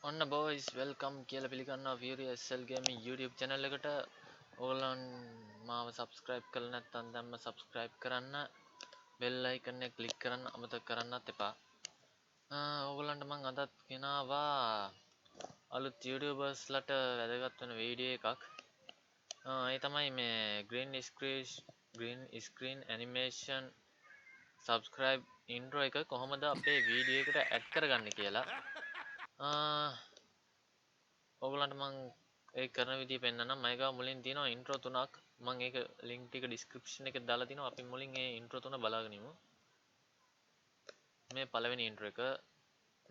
ඔන්න boys welcome කියලා පිළිගන්නවා Furious Cell Gaming YouTube channel එකට. ඕගොල්ලන් මාව subscribe කරලා නැත්නම් දැම්ම subscribe කරන්න. bell icon එක click කරන්න අමතක කරන්නත් එපා. ඕගොල්ලන්ට මම අදත් ගෙනාවා අලුත් YouTubers ලට වැදගත් වෙන වීඩියෝ එකක්. ඒ තමයි මේ green screen animation subscribe intro එක කොහොමද අපේ වීඩියෝ එකට add කරගන්නේ කියලා. ඔයගලන්ට මම ඒක කරන විදිය පෙන්නන්නම්. මම ගාව මුලින් තියෙනවා ඉන්ට්‍රෝ තුනක්. මම ඒක ලින්ක් ටික ඩිස්ක්‍රිප්ෂන් එකේ දාලා තිනවා. අපි මුලින් මේ ඉන්ට්‍රෝ තුන බලාගෙන ඉමු. මේ පළවෙනි ඉන්ට්‍රෝ එක,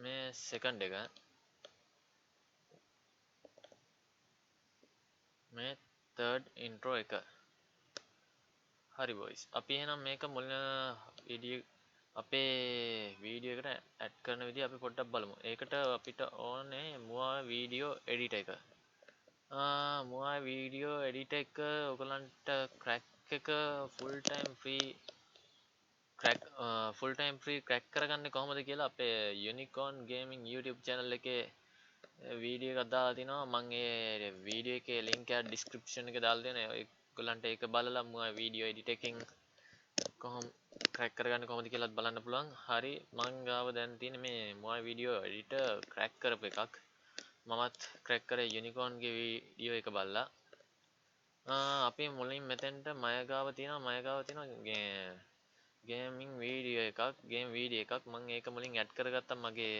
මේ සෙකන්ඩ් එක, මේ තර්ඩ් ඉන්ට්‍රෝ එක. හරි බොයිස්. අපි එහෙනම් මේක මුලින් අපේ වීඩියෝ එකට ඇඩ් කරන විදිය අපි පොඩ්ඩක් බලමු. ඒකට අපිට ඕනේ මුවා වීඩියෝ එඩිටර් එක. මුවා වීඩියෝ එඩිටර් එක ඔයගලන්ට ක්‍රැක් එක ෆුල් ටයිම් ෆ්‍රී ක්‍රැක් කරගන්නේ කොහොමද කියලා අපේ යුනිකෝන් ගේමින් YouTube channel එකේ වීඩියෝ එකක් දාලා තිනවා. මම ඒ වීඩියෝ එකේ link එක description එකේ දාලා දෙනවා. ඔයගලන්ට ඒක බලලා මුවා වීඩියෝ එඩිටර් එකෙන් කොහොම ක්‍රැක් කරගන්නේ කොහොමද කියලාත් බලන්න පුළුවන්. හරි, මං ගාව දැන් තියෙන මේ මුවා වීඩියෝ එඩිටර් ක්‍රැක් කරපු එකක්. මමත් ක්‍රැක් කරේ යුනිකෝන්ගේ වීඩියෝ එක බලලා. අපි මුලින් මෙතෙන්ට මය ගාව තියෙනවා ගේමින් වීඩියෝ එකක්, ගේම් වීඩියෝ එකක්. මම ඒක මුලින් ඇඩ් කරගත්තා මගේ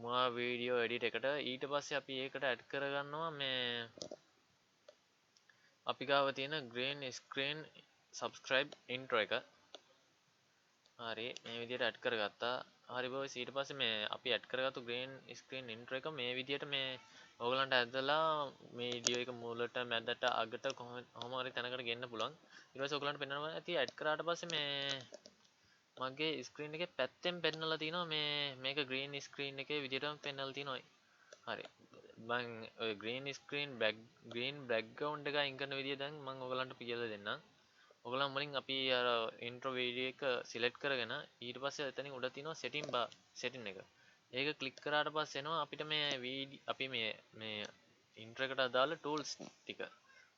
මුවා වීඩියෝ එඩිටර් එකට. ඊට පස්සේ අපි ඒකට ඇඩ් කරගන්නවා මේ අපි ගාව තියෙන green screen subscribe intro එක. හරි, මේ විදිහට ඇඩ් කරගත්තා. හරි බොයිස්, ඊට පස්සේ මේ අපි ඇඩ් කරගත්තු green screen intro එක මේ විදිහට මේ ඕගලන්ට ඇදලා මේ වීඩියෝ එක මුලට මැදට අගට කොහොම හරි තැනකට ගෙන්න පුළුවන්. ඊට පස්සේ ඕගලන්ට පෙන්වනවා ඇති ඇඩ් කරාට පස්සේ මේ මගේ ස්ක්‍රීන් එකේ පැත්තෙන් පෙන්නලා තිනවා මේක green screen එකේ විදිහටම පෙන්නලා තිනවා. හරි, මම ඔය green background එක අයින් කරන විදිය දැන් මම ඕගලන්ට කියලා දෙන්නම්. ඔයගොල්ලන් මුලින් අපි අර ඉන්ට්‍රෝ වීඩියෝ එක සිලෙක්ට් කරගෙන ඊට පස්සේ එතනින් උඩ තියෙනවා setting එක. ඒක ක්ලික් කරාට පස්සේ එනවා අපිට අපි මේ ඉන්ට්‍රෝ එකට අදාළ tools ටික.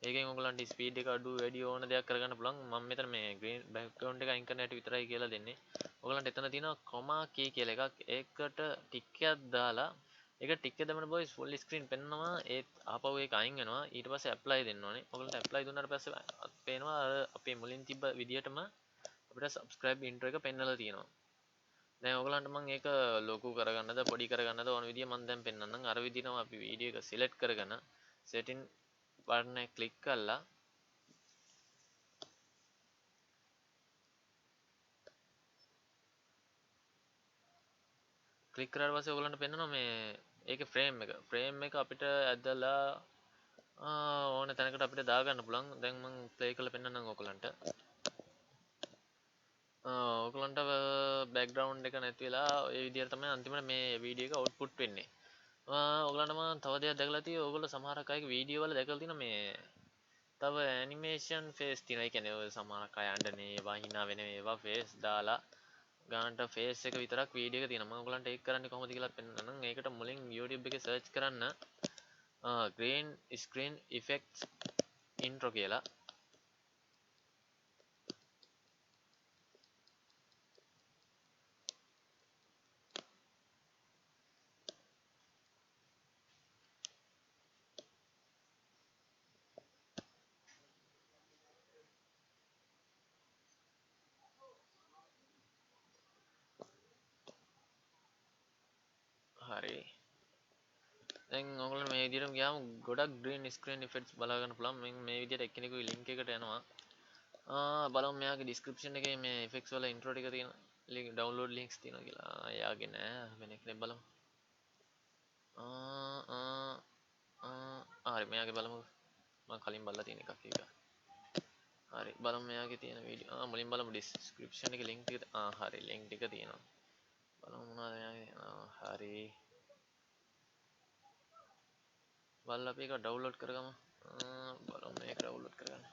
ඒකෙන් ඔයගොල්ලන්ට ස්පීඩ් එක අඩු වැඩි ඕන දෙයක් කරගන්න පුළුවන්. මම මෙතන මේ green background එක අයින් කරන හැටි විතරයි කියලා දෙන්නේ. ඔයගොල්ලන්ට එතන තියෙනවා comma key කියලා එකක්. ඒකට ටික් එකක් දාලා ඒක ටික් එක දැම්මම boys full screen පෙන්නනවා. ඒත් ආපහු ඒක අයින් වෙනවා. ඊට පස්සේ apply දෙන්න ඕනේ. ඔයගොල්ලන්ට apply දුන්නාට පස්සේ පේනවා අර අපේ මුලින් තිබ්බ විදියටම අපිට subscribe intro එක පෙන්නලා තියෙනවා. දැන් ඔයගලන්ට මම ඒක ලොකු කරගන්නද පොඩි කරගන්නද ඕන විදිය මම දැන් පෙන්නන්නම්. අර විදිහටම අපි වීඩියෝ එක සිලෙක්ට් කරගෙන setting බටන් එක ක්ලික් කරලා ක්ලික් කරාට පස්සේ ඔයගලන්ට පෙන්නනවා මේ ඒකේ ෆ්‍රේම් එක අපිට ඇදලා ඕන තැනකට අපිට දාගන්න පුළුවන්. දැන් මම ප්ලේ කරලා පෙන්නන්නම් ඔයගලන්ට. ඔයගලන්ට බෑග්ග්‍රවුන්ඩ් එක නැති වෙලා ඒ විදිහට තමයි අන්තිමට මේ වීඩියෝ එක අවුට්පුට් වෙන්නේ. ඔයගලන්ට මම තව දෙයක් දැකලා තියෙනවා. ඔයගොල්ලෝ සමහරක් අයගේ වීඩියෝ වල දැකලා තියෙනවා මේ තව ඇනිමේෂන් ෆේස් තියෙනවා. ඒ කියන්නේ ඔය සමහරක් අය අඬන ඒවා hina වෙන ඒවා ෆේස් දාලා ගානට ෆේස් එක විතරක් වීඩියෝ එක තියෙනවා. මම ඔයගලන්ට ඒක කරන්නේ කොහොමද කියලා පෙන්නන්නම්. ඒකට මුලින් YouTube එකේ සර්ච් කරන්න green screen effects intro කියලා. හරි, දැන් ඔයගොල්ලෝ මේ විදිහටම ගියාම ගොඩක් green screen effects බලා ගන්න පුළුවන්. මම මේ විදිහට එක්කෙනෙකුගේ link එකට යනවා. බලමු මෙයාගේ description එකේ මේ effects වල intro ටික තියෙන download links තියෙනවා කියලා. එයාගේ නෑ, වෙන කෙනෙක් බලමු. හරි, මෙයාගේ බලමු. මම කලින් බලලා තියෙන එකක් ඒක. හරි, බලමු මෙයාගේ තියෙන වීඩියෝ. මුලින් බලමු description එකේ link ටික. හරි, link ටික තියෙනවා. බලමු මොනවද මෙයාගේ. හරි, බලලා අපි ඒක ඩවුන්ලෝඩ් කරගමු. බලමු මේක ඩවුන්ලෝඩ් කරගන්න.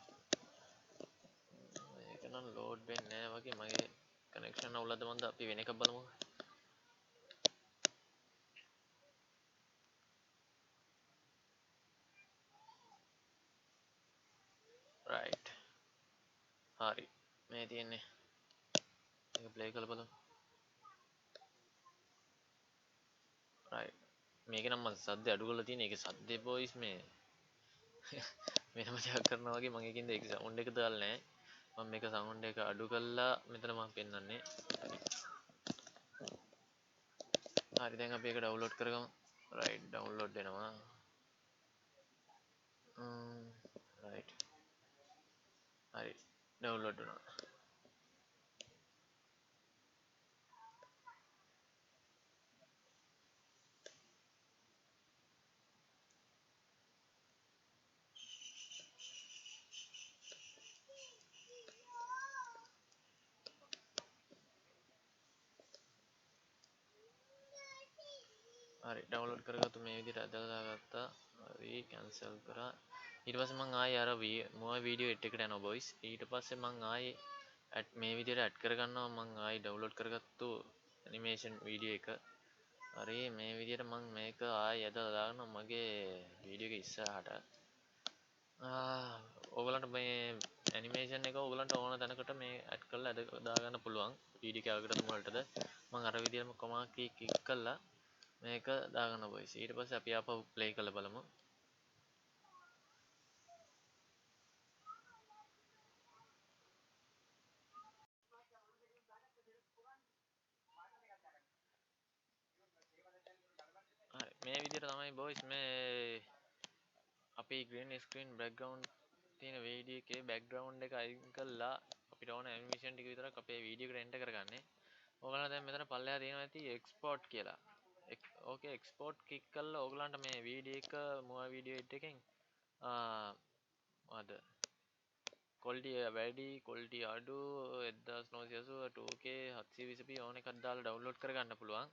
මේක නම් ලෝඩ් වෙන්නේ නැහැ වගේ. මගේ කනෙක්ෂන් අවුලද මන්ද අපි වෙන එකක් බලමු. තමයි තියෙන්නේ. ඒක ප්ලේ කරලා බලමු. right මේක නම් මම සද්ද අඩු කරලා තියෙන. ඒකේ සද්දේ boys මේ වෙනම දෙයක් කරනවා වගේ මම ඒකින්ද ඒක සවුන්ඩ් එක දාලා නැහැ. මම මේක සවුන්ඩ් එක අඩු කරලා මෙතන මම පෙන්නන්නේ. හරි දැන් අපි ඒක ඩවුන්ලෝඩ් කරගමු. right ඩවුන්ලෝඩ් වෙනවා. right හරි ඩවුන්ලෝඩ් වුණා. හරි ඩවුන්ලෝඩ් කරගත්තු මේ විදිහට ඇදලා දාගත්තා. හරි කැන්සල් කරා. ඊට පස්සේ මම ආයේ අර මොයි වීඩියෝ එඩිට් එකට යනවා boys. ඊට පස්සේ මම ආයේ මේ විදිහට ඇඩ් කරගන්නවා. මම ආයේ ඩවුන්ලෝඩ් කරගත්තු ඇනිමේෂන් වීඩියෝ එක. හරි මේ විදිහට මම මේක ආයේ ඇදලා දානවා මගේ වීඩියෝ එක ඉස්සරහට. ඕගලන්ට මේ ඇනිමේෂන් එක ඕගලන්ට ඕන තැනකට මේ ඇඩ් කරලා දාගන්න පුළුවන්. වීඩියෝ එක algorithm වලටද මම අර විදිහටම කොමා කී ක්ලික් කරලා මේක දාගන්න boys. ඊට පස්සේ අපි ආපහු ප්ලේ කරලා බලමු. හරි මේ විදිහට තමයි boys මේ අපි green screen background තියෙන වීඩියෝ එකේ background එක අයින් කරලා අපිට ඕන animation ටික විතරක් අපේ වීඩියෝ එකට enter කරගන්නේ. ඕගලන්ට දැන් මෙතන පල්ලෙහා තියෙනවා ඇති export කියලා. ඕකේ export click කරලා ඕගලන්ට මේ වීඩියෝ එක මොවා වීඩියෝ එඩිට් එකෙන් මොකද quality වැඩි quality අඩු 1980 2K 720p ඕන එකක් දාලා download කරගන්න පුළුවන්.